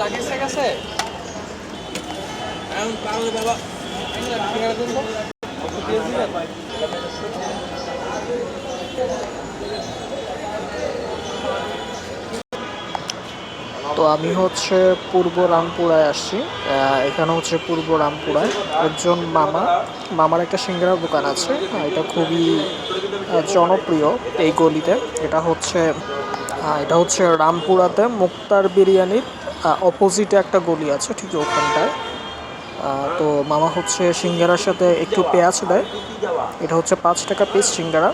Luggage আছে এখন পারলে বাবা সিঙ্গারা দেবো তো আমি হচ্ছে পূর্ব রামপুরায় আসছি। এখানে হচ্ছে পূর্ব রামপুরায় একজন মামার একটা সিঙ্গারার দোকান আছে। এটা খুবই জনপ্রিয় এই গলিতে। এটা হচ্ছে রামপুরাতে মুক্তার বিরিয়ানির অপোজিটে একটা গলি আছে, ঠিক ওখানটায়। তো মামা হচ্ছে সিঙ্গারার সাথে একটু পেঁয়াজ দেয়। এটা হচ্ছে 5 টাকা পিস সিঙ্গারা।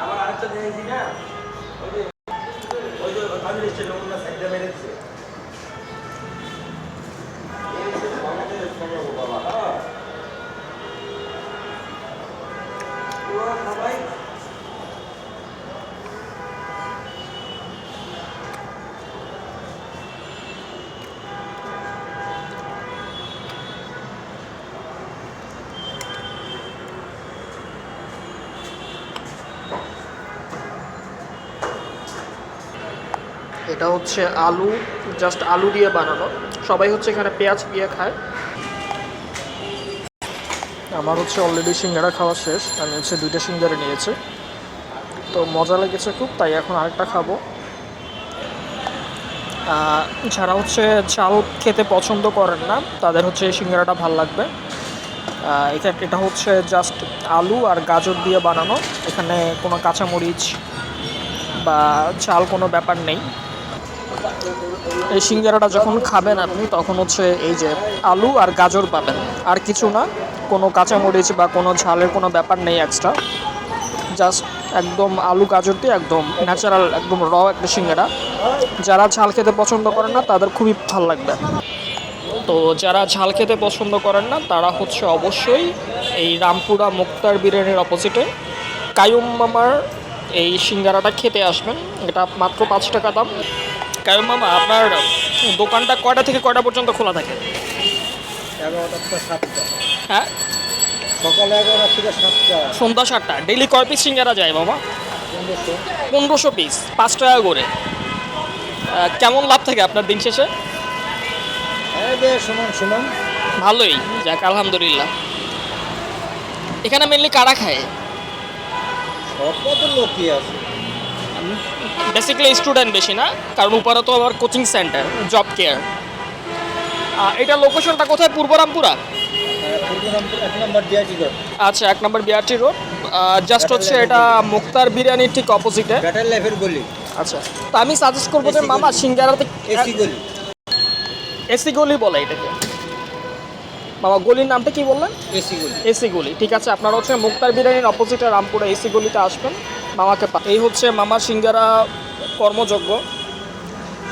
আবার আরেকটা দেখেছি না ওই যে ফামিলি স্টেশন ওগুলো সাইডে মেরেছে এটা হচ্ছে আলু, জাস্ট আলু দিয়ে বানানো। সবাই হচ্ছে এখানে পেঁয়াজ দিয়ে খায়। আমার হচ্ছে অলরেডি সিঙ্গারা খাওয়া শেষ। আমি হচ্ছে 2টা সিঙ্গারা নিয়েছি, তো মজা লেগেছে খুব, তাই এখন আরেকটা খাবো। যারা হচ্ছে ঝাল খেতে পছন্দ করেন না তাদের হচ্ছে এই সিঙ্গারাটা ভাল লাগবে। এটা হচ্ছে জাস্ট আলু আর গাজর দিয়ে বানানো। এখানে কোনো কাঁচামরিচ বা ঝাল কোনো ব্যাপার নেই। এই সিঙ্গারাটা যখন খাবেন আপনি তখন হচ্ছে এই যে আলু আর গাজর পাবেন, আর কিছু না। কোনো কাঁচামরিচ বা কোনো ঝালের কোনো ব্যাপার নেই এক্সট্রা। জাস্ট একদম আলু গাজর দিয়ে একদম ন্যাচারাল, একদম র একটা সিঙ্গারা। যারা ঝাল খেতে পছন্দ করেন না তাদের খুবই ভালো লাগবে। তো যারা ঝাল খেতে পছন্দ করেন না তারা হচ্ছে অবশ্যই এই রামপুরা মুক্তার বিরিয়ানির অপোজিটে কায়ুম মামার এই সিঙ্গারাটা খেতে আসবেন। এটা মাত্র 5 টাকা দাম। কায়ুম মামা, আপনার দোকানটা কয়টা থেকে কয়টা পর্যন্ত খোলা থাকে? 11টা থেকে 7টা। হ্যাঁ, সকালে 11টা থেকে 7টা। সন্ধ্যা 7টা। ডেইলি কয় পিস সিঙ্গারা যায় বাবা? 1500 পিস, 5 টাকা করে। কেমন লাভ থাকে আপনার দিন শেষে? সমান সমান ভালোই, যাক আলহামদুলিল্লাহ। এখানে মেনলি কারা খায়? কত লোকই আছে। বেসিক্যালি স্টুডেন্ট বেশি না, কারণ উপরে তো আমার কোচিং সেন্টার, জব কেয়ার। এটা লোকেশনটা কোথায়? পূর্ব রামপুরা? পূর্বরামপুর 1 নম্বর ডিআইটি রোড। আচ্ছা, 1 নম্বর বিআরটি রোড। জাস্ট হচ্ছে এটা মুক্তার বিরিয়ানির ঠিক অপোজিটে। ব্যাটার লাইফের গলি। আচ্ছা, তো আমি সাজেস্ট করবো যে মামা সিঙ্গারাতে এসি গলি। এসি গলি বলে এটাকে। মামা গলির নামটা কি বললেন? এসি গলি। এসি গলি, ঠিক আছে। আপনারা হচ্ছে মুক্তার বিরিয়ানির অপোজিটে রামপুরা এসি গলিতে আসবেন, মামাকে এই হচ্ছে মামা সিঙ্গারা কর্মযোগ্য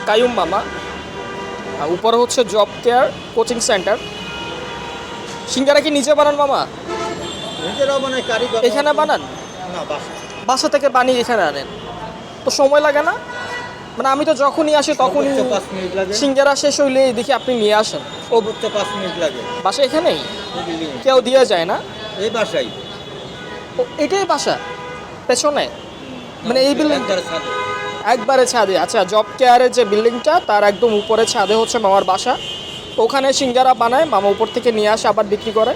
কায়ুম মামা। উপরে হচ্ছে জব কেয়ার কোচিং সেন্টার। সিঙ্গারা কি নিজে বানান মামা? নিজেরাও মানে কারিগর। এখানে বানান? না, বাসা। বাসা থেকে বানিয়ে এখানে আনেন? তো সময় লাগে না? মানে আমি তো যখনই আসি তখনই 5 মিনিট লাগে। সিঙ্গারা শেষ হইলেই দেখি আপনি নিয়ে আসেন। ও বুঝতে 5 মিনিট লাগে। বাসা এখানেই? এই বিল্ডিং কেউ দিয়ে যায় না? এই বাসাই। ও, এটাই বাসা পেছনে? মানে এই বিল্ডিং একবারে ছাদে? আচ্ছা, জব কেয়ারের যে বিল্ডিংটা তার একদম উপরে ছাদে হচ্ছে মামার বাসা। তো ওখানে সিঙ্গারা বানায়, মামা উপর থেকে নিয়ে আসে আবার বিক্রি করে।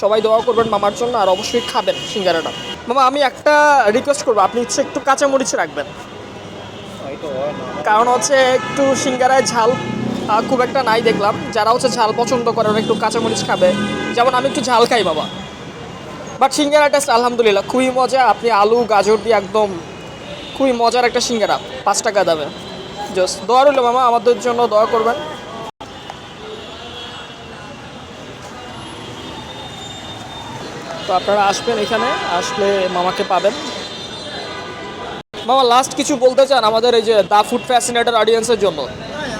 সবাই দোয়া করবেন মামার জন্য, আর অবশ্যই খাবেন সিঙ্গারাটা। মামা, আমি একটা রিকোয়েস্ট করবো, আপনি হচ্ছে একটু কাঁচামরিচ রাখবেন। কারণ হচ্ছে একটু সিঙ্গারায় ঝাল খুব একটা নাই দেখলাম। যারা হচ্ছে ঝাল পছন্দ করে ওরা একটু কাঁচামরিচ খাবে। যেমন আমি একটু ঝাল খাই বাবা, বাট সিঙ্গারা টেস্ট আলহামদুলিল্লাহ খুবই মজা। আপনি আলু গাজর দিয়ে একদম খুবই মজার একটা সিঙ্গারা, 5 টাকা দামে। জাস্ট দোয়া রইল মামা, আমাদের জন্য দোয়া করবেন। তো আপনারা আসবেন, এখানে আসলে মামাকে পাবেন। মামা, লাস্ট কিছু বলতে চান আমাদের এই যে দা ফুড ফ্যাসিনেটর অডিয়েন্সের জন্য?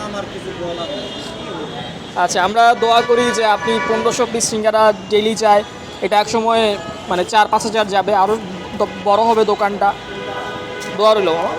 আমার কিছু বলার নেই। আচ্ছা, আমরা দোয়া করি যে আপনি 1500 পিস সিঙ্গারা ডেইলি যায়, এটা এক সময় মানে 4-5 হাজার যাবে, আরও বড় হবে দোকানটা। দোয়া রইল মামা।